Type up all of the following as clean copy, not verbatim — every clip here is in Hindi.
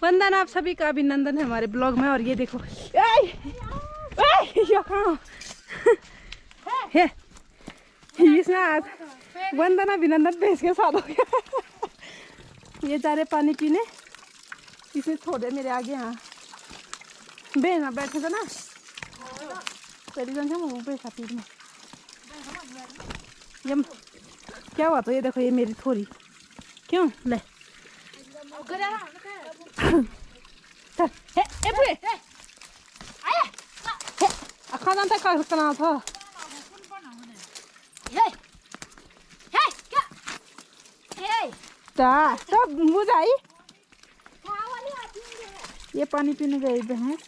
वंदना, आप सभी का अभिनंदन है हमारे ब्लॉग में। और ये देखो इसमें आज वंदना अभिनंदन भैंस के साथ हो गया। ये जा रहे पानी पीने, इसे छोड़े मेरे आगे। यहाँ बेना बैठे थे ना, पहली जन से पैसा पीने। ये क्या हुआ? तो ये देखो, ये मेरी थोड़ी क्यों ले खाना था करना था। तो बुझाई ये पानी पीने गए भैंस।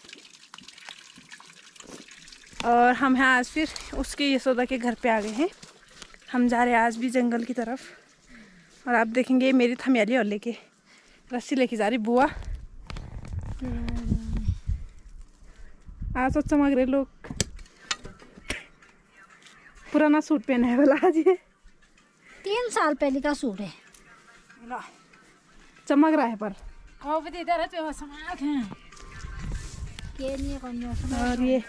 और हम हैं आज फिर उसके यशोदा के घर पे आ गए हैं। हम जा रहे हैं आज भी जंगल की तरफ। और आप देखेंगे मेरी थमियाली और लेके रस्सी लेके जा रही बुआ। आज तो चमक रहे लोग। पुराना सूट पहना है वाला आज। ये 3 साल पहले का सूट है, चमक रहा है पर। और ये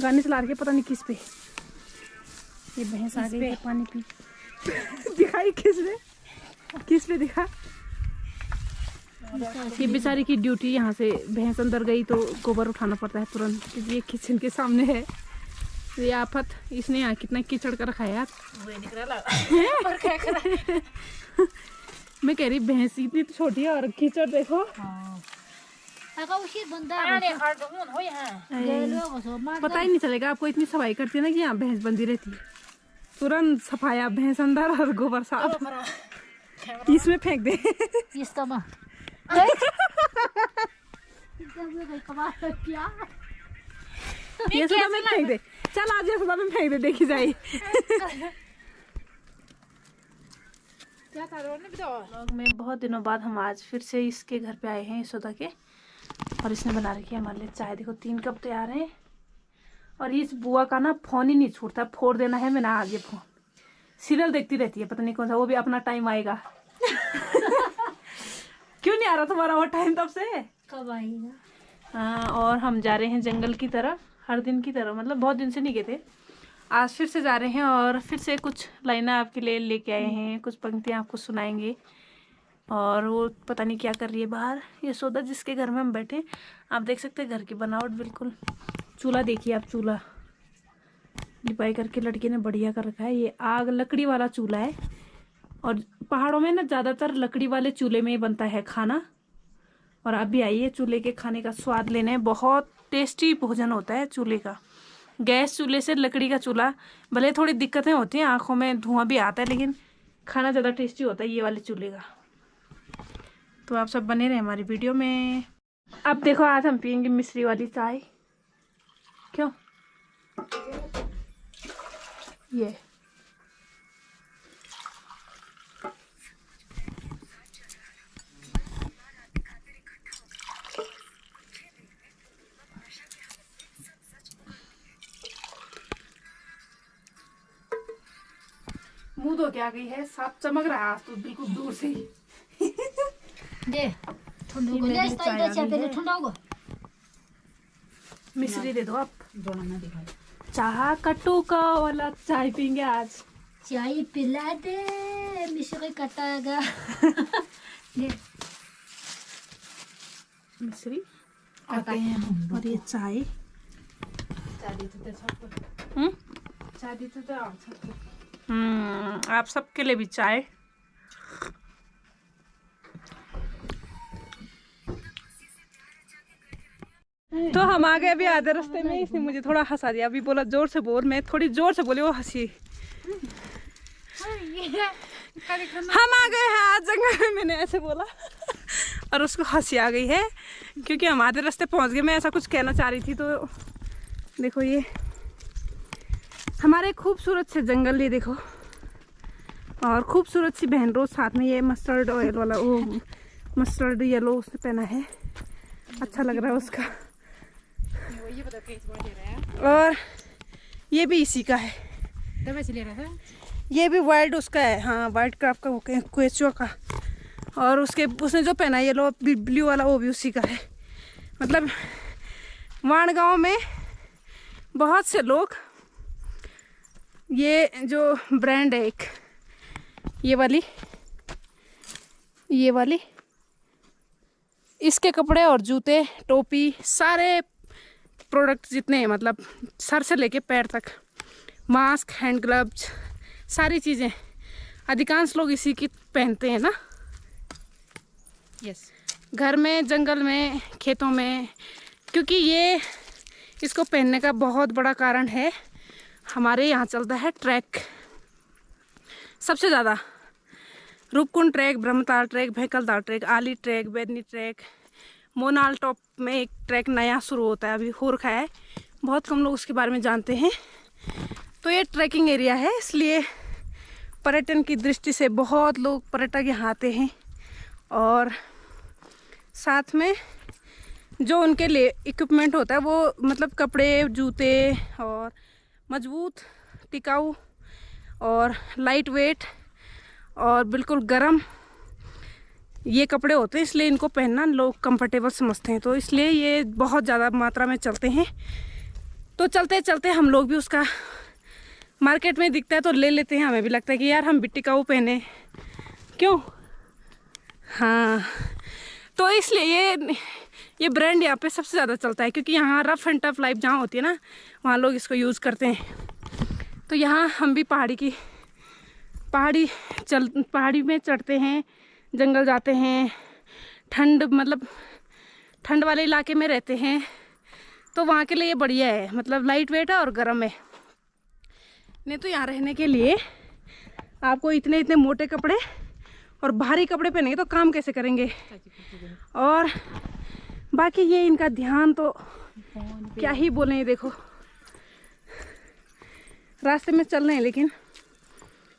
गाने चला रही है पता नहीं किस पे। ये भैंस आ गई है पानी पी। दिखाई किस पे दिखा। ये बेचारी की ड्यूटी, यहाँ से भैंस अंदर गई तो गोबर उठाना पड़ता है तुरंत, क्योंकि ये किचन के सामने है। ये आफत, इसने यहाँ कितना कीचड़ कर रखा है यार। मैं कह रही भैंस इतनी तो छोटी है और कीचड़ देखो। पता ही नहीं चलेगा आपको, इतनी सफाई करती है ना कि यहाँ भैंस बंदी रहती है। तुरंत सफाया, भैंस अंदर और गोबर साफ इसमें फेंक दे। ये सुधा में फेंक दे। चल आज ये सुधा में फेंक दे, देखी जाए। में बहुत दिनों बाद हम आज फिर से इसके घर पे आए हैं, यशोदा के। और इसने बना रखी है हमारे लिए चाय। देखो 3 कप तैयार हैं। और इस बुआ का ना फोन ही नहीं छूटता, फोड़ देना है मैंने आज। ये फोन सीरियल देखती रहती है, पता नहीं कौन सा, वो भी अपना टाइम आएगा। क्यों नहीं आ रहा तुम्हारा वो टाइम तब से? कब आएगा? हाँ, और हम जा रहे हैं जंगल की तरफ, हर दिन की तरह। मतलब बहुत दिन से नहीं गए थे, आज फिर से जा रहे हैं। और फिर से कुछ लाइनें आपके लिए लेके आए हैं, कुछ पंक्तियाँ आपको सुनाएंगे। और वो पता नहीं क्या कर रही है बाहर। यशोदा जिसके घर में हम बैठे, आप देख सकते हैं घर की बनावट बिल्कुल। चूल्हा देखिए आप, चूल्हा लिपाई करके लड़के ने बढ़िया कर रखा है। ये आग लकड़ी वाला चूल्हा है। और पहाड़ों में ना ज़्यादातर लकड़ी वाले चूल्हे में ही बनता है खाना। और आप भी आइए चूल्हे के खाने का स्वाद लेने, बहुत टेस्टी भोजन होता है चूल्हे का। गैस चूल्हे से लकड़ी का चूल्हा, भले थोड़ी दिक्कतें होती हैं, आँखों में धुआं भी आता है, लेकिन खाना ज़्यादा टेस्टी होता है ये वाले चूल्हे का। तो आप सब बने रहे हमारी वीडियो में। अब देखो आज हम पियेंगे मिश्री वाली चाय। क्यों? ये मुंह धो के आ गई है, साफ चमक रहा है आज तो बिल्कुल दूर से ही। दे ठंडा को ले, पहले ठंडा को मिश्री दे दो आप। चाह कटोका वाला चाय पियेंगे आज। चाय पिला दे, मिश्री कटागा। मिश्री आते हैं और ये चाय। आप सबके लिए भी चाय। तो हम आ गए अभी आधे रास्ते में। इसने मुझे थोड़ा हंसा दिया, अभी बोला जोर से बोल, मैं थोड़ी जोर से बोली, वो हंसी। हम आ गए हैं आज जंगल में, मैंने ऐसे बोला और उसको हंसी आ गई है, क्योंकि हम आधे रास्ते पहुंच गए। मैं ऐसा कुछ कहना चाह रही थी। तो देखो ये हमारे खूबसूरत से जंगल, ये देखो। और खूबसूरत सी बहन रोज साथ में, ये मस्टर्ड ऑयल वाला, वो मस्टर्ड येलो उसने पहना है, अच्छा लग रहा है उसका। और ये भी इसी का है, ये भी वाइल्ड उसका है। हाँ, वाइल्ड क्राफ्ट का, वो क्वेचुआ का। और उसने जो पहना है येलो ब्लू वाला वो भी उसी का है। मतलब वाण गांव में बहुत से लोग ये जो ब्रांड है एक ये वाली इसके कपड़े और जूते टोपी सारे प्रोडक्ट जितने हैं, मतलब सर से लेके पैर तक, मास्क हैंड ग्लव्स सारी चीज़ें अधिकांश लोग इसी की पहनते हैं ना। यस, घर में, जंगल में, खेतों में, क्योंकि ये इसको पहनने का बहुत बड़ा कारण है हमारे यहाँ चलता है ट्रैक सबसे ज़्यादा। Roopkund trek, Brahmatal trek, Bhekaltal trek, Ali trek, Bedni trek, Monal top में एक ट्रैक नया शुरू होता है, अभी हो रखा है, बहुत कम लोग उसके बारे में जानते हैं। तो ये ट्रैकिंग एरिया है, इसलिए पर्यटन की दृष्टि से बहुत लोग पर्यटक यहाँ आते हैं। और साथ में जो उनके लिए इक्विपमेंट होता है वो मतलब कपड़े, जूते और मजबूत, टिकाऊ और लाइट वेट और बिल्कुल गर्म ये कपड़े होते हैं, इसलिए इनको पहनना लोग कंफर्टेबल समझते हैं। तो इसलिए ये बहुत ज़्यादा मात्रा में चलते हैं। तो चलते चलते हम लोग भी उसका मार्केट में दिखता है तो ले लेते हैं, हमें भी लगता है कि यार हम भी टिकाऊ पहने, क्यों। हाँ, तो इसलिए ये ब्रांड यहाँ पे सबसे ज़्यादा चलता है, क्योंकि यहाँ रफ एंड टफ लाइफ जहाँ होती है ना वहाँ लोग इसको यूज़ करते हैं। तो यहाँ हम भी पहाड़ी में चढ़ते हैं, जंगल जाते हैं, ठंड वाले इलाके में रहते हैं, तो वहाँ के लिए ये बढ़िया है, मतलब लाइट वेट है और गर्म है। नहीं तो यहाँ रहने के लिए आपको इतने मोटे कपड़े और भारी कपड़े पहनेंगे तो काम कैसे करेंगे। और बाकी ये इनका ध्यान तो क्या ही बोले, देखो रास्ते में चल रहे हैं लेकिन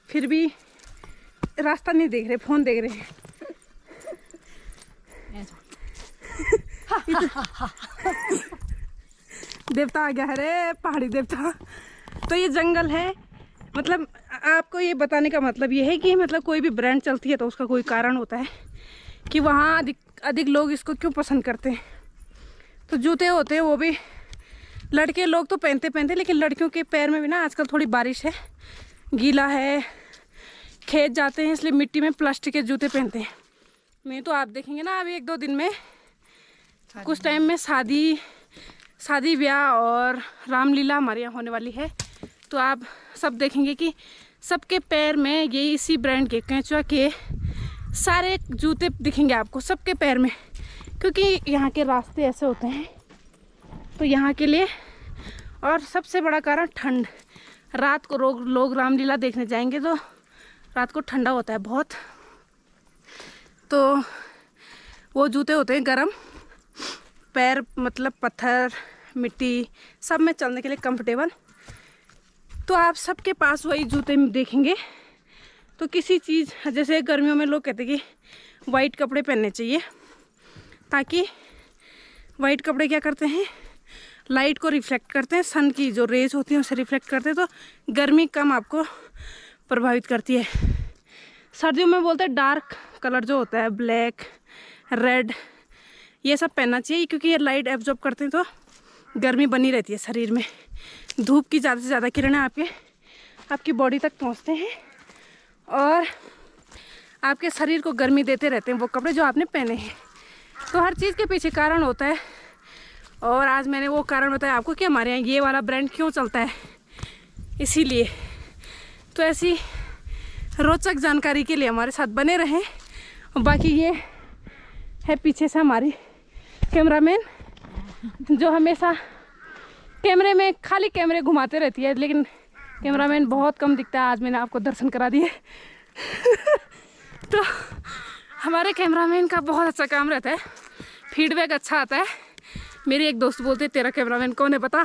फिर भी रास्ता नहीं देख रहे, फोन देख रहे हैं। देवता आ गया है रे, पहाड़ी देवता। तो ये जंगल है, मतलब आपको ये बताने का मतलब ये है कि मतलब कोई भी ब्रांड चलती है तो उसका कोई कारण होता है कि वहाँ अधिक लोग इसको क्यों पसंद करते हैं। तो जूते होते हैं वो भी लड़के लोग तो पहनते, लेकिन लड़कियों के पैर में भी ना आजकल थोड़ी बारिश है, गीला है, खेत जाते हैं, इसलिए मिट्टी में प्लास्टिक के जूते पहनते हैं। नहीं तो आप देखेंगे ना अभी 1-2 दिन में कुछ टाइम में शादी ब्याह और रामलीला हमारे यहाँ होने वाली है, तो आप सब देखेंगे कि सबके पैर में ये इसी ब्रांड के केंचुआ के सारे जूते दिखेंगे आपको सबके पैर में, क्योंकि यहाँ के रास्ते ऐसे होते हैं। तो यहाँ के लिए और सबसे बड़ा कारण ठंड। रात को लोग रामलीला देखने जाएंगे तो रात को ठंडा होता है बहुत, तो वो जूते होते हैं गरम, पैर मतलब पत्थर मिट्टी सब में चलने के लिए कंफर्टेबल। तो आप सबके पास वही जूते देखेंगे। तो किसी चीज़, जैसे गर्मियों में लोग कहते हैं कि वाइट कपड़े पहनने चाहिए, ताकि वाइट कपड़े क्या करते हैं, लाइट को रिफ्लेक्ट करते हैं, सन की जो रेज होती हैं उसे रिफ्लेक्ट करते हैं, तो गर्मी कम आपको प्रभावित करती है। सर्दियों में बोलते हैं डार्क कलर जो होता है, ब्लैक, रेड, ये सब पहनना चाहिए, क्योंकि ये लाइट एब्जॉर्ब करते हैं तो गर्मी बनी रहती है शरीर में। धूप की ज़्यादा से ज़्यादा किरणें आपकी बॉडी तक पहुंचते हैं और आपके शरीर को गर्मी देते रहते हैं वो कपड़े जो आपने पहने हैं। तो हर चीज़ के पीछे कारण होता है, और आज मैंने वो कारण बताया आपको कि हमारे यहाँ ये वाला ब्रांड क्यों चलता है, इसीलिए। तो ऐसी रोचक जानकारी के लिए हमारे साथ बने रहें। और बाकी ये है पीछे से हमारी कैमरामैन, जो हमेशा कैमरे में खाली कैमरे घुमाते रहती है, लेकिन कैमरामैन बहुत कम दिखता है। आज मैंने आपको दर्शन करा दिए। तो हमारे कैमरामैन का बहुत अच्छा काम रहता है, फीडबैक अच्छा आता है। मेरी एक दोस्त बोलते तेरा कैमरामैन कौन है बता,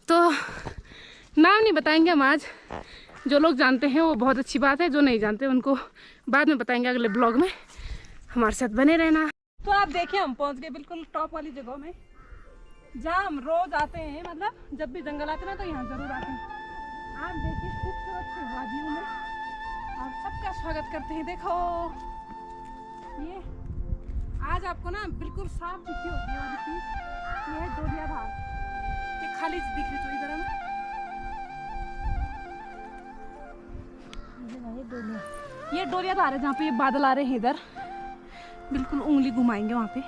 तो नाम नहीं बताएंगे हम आज। जो लोग जानते हैं वो बहुत अच्छी बात है, जो नहीं जानते उनको बाद में बताएंगे अगले ब्लॉग में। हमारे साथ बने रहना। तो आप देखिए हम पहुंच गए बिल्कुल टॉप वाली जगह में, जहाँ हम रोज आते हैं, मतलब जब भी जंगल आते हैं ना तो यहाँ जरूर आते हैं। आप देखिए खूबसूरत सी वादियों में आप सबका स्वागत करते हैं। देखो ये आज आपको ना बिल्कुल साफ दिखी होगी वाली चीज, ये है डोलिया धार। ये खाली दिख रही तो इधर है ना, ये डोलिया धार है जहाँ पे ये बादल आ रहे हैं। इधर बिल्कुल उंगली घुमाएंगे वहाँ पे,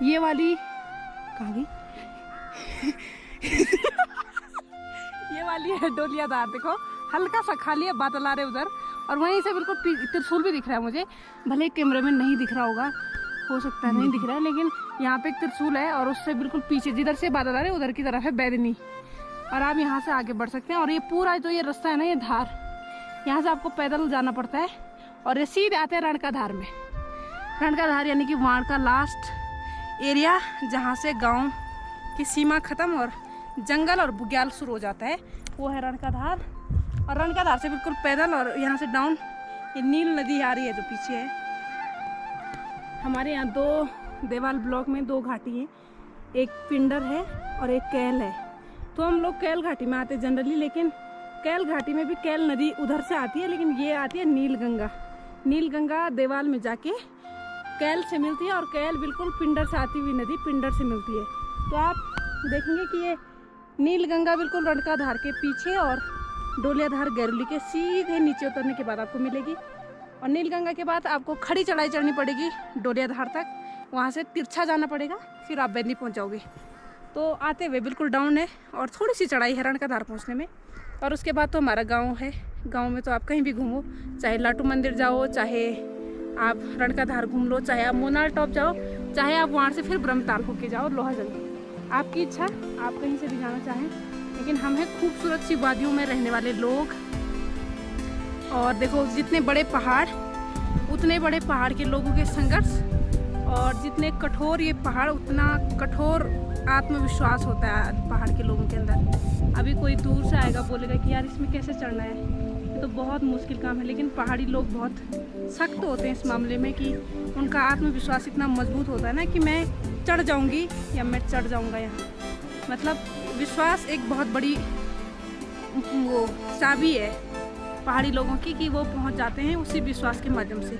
ये वाली कहाँ गई ये वाली है डोलिया धार। देखो हल्का सा खाली है, बादल आ रहे उधर, और वहीं से बिल्कुल त्रिशूल भी दिख रहा है मुझे, भले कैमरे में नहीं दिख रहा होगा, हो सकता है नहीं दिख रहा है, लेकिन यहाँ पे एक त्रिशूल है और उससे बिल्कुल पीछे जिधर से बादल आ रहे उधर की तरफ है बैदनी, और आप यहाँ से आगे बढ़ सकते हैं। और ये पूरा जो ये रास्ता है ना, ये धार, यहाँ से आपको पैदल जाना पड़ता है और ये सीधे आते हैं रणका धार में। रणका धार यानी कि वहाँ का लास्ट एरिया जहाँ से गाँव की सीमा खत्म और जंगल और बुग्याल शुरू हो जाता है, वो है रणका धार। और रणका धार से बिल्कुल पैदल और यहाँ से डाउन ये नील नदी आ रही है जो पीछे है। हमारे यहाँ दो देवाल ब्लॉक में दो घाटी हैं, एक पिंडर है और एक कैल है। तो हम लोग कैल घाटी में आते हैं जनरली, लेकिन कैल घाटी में भी कैल नदी उधर से आती है, लेकिन ये आती है नील गंगा। नील गंगा देवाल में जाके कैल से मिलती है और कैल बिल्कुल पिंडर से आती हुई नदी पिंडर से मिलती है। तो आप देखेंगे कि ये नील गंगा बिल्कुल रणका धार के पीछे और डोलिया धार गैरुली के सीधे नीचे उतरने के बाद आपको मिलेगी। और नील गंगा के बाद आपको खड़ी चढ़ाई चढ़नी पड़ेगी डोलिया धार तक, वहाँ से तिरछा जाना पड़ेगा, फिर आप बैदनी पहुँच जाओगे। तो आते हुए बिल्कुल डाउन है और थोड़ी सी चढ़ाई है रणका धार पहुँचने में। और उसके बाद तो हमारा गाँव है, गाँव में तो आप कहीं भी घूमो, चाहे लाटू मंदिर जाओ, चाहे आप रणका धार घूम लो, चाहे आप मोनाल टॉप जाओ, चाहे आप वहाँ से फिर ब्रह्मताल होके जाओ लोहाजंग, आपकी इच्छा, आप कहीं से भी जाना चाहें। लेकिन हम हैं खूबसूरत सी वादियों में रहने वाले लोग। और देखो जितने बड़े पहाड़ उतने बड़े पहाड़ के लोगों के संघर्ष, और जितने कठोर ये पहाड़ उतना कठोर आत्मविश्वास होता है पहाड़ के लोगों के अंदर। अभी कोई दूर से आएगा बोलेगा कि यार इसमें कैसे चढ़ना है, ये तो बहुत मुश्किल काम है, लेकिन पहाड़ी लोग बहुत सख्त होते हैं इस मामले में कि उनका आत्मविश्वास इतना मजबूत होता है ना कि मैं चढ़ जाऊंगी या मैं चढ़ जाऊंगा यहाँ। मतलब विश्वास एक बहुत बड़ी वो चाबी है पहाड़ी लोगों की कि वो पहुँच जाते हैं उसी विश्वास के माध्यम से।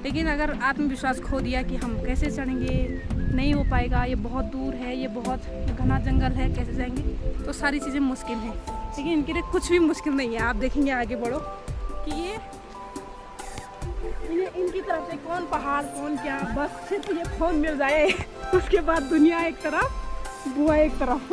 लेकिन अगर आत्मविश्वास खो दिया कि हम कैसे चढ़ेंगे, नहीं हो पाएगा, ये बहुत दूर है, ये बहुत घना जंगल है, कैसे जाएंगे, तो सारी चीज़ें मुश्किल हैं। लेकिन इनके लिए कुछ भी मुश्किल नहीं है। आप देखेंगे आगे बढ़ो कि ये इनकी तरफ से कौन पहाड़ कौन क्या, बस सिर्फ ये फोन मिल जाए उसके बाद दुनिया एक तरफ बुआ एक तरफ।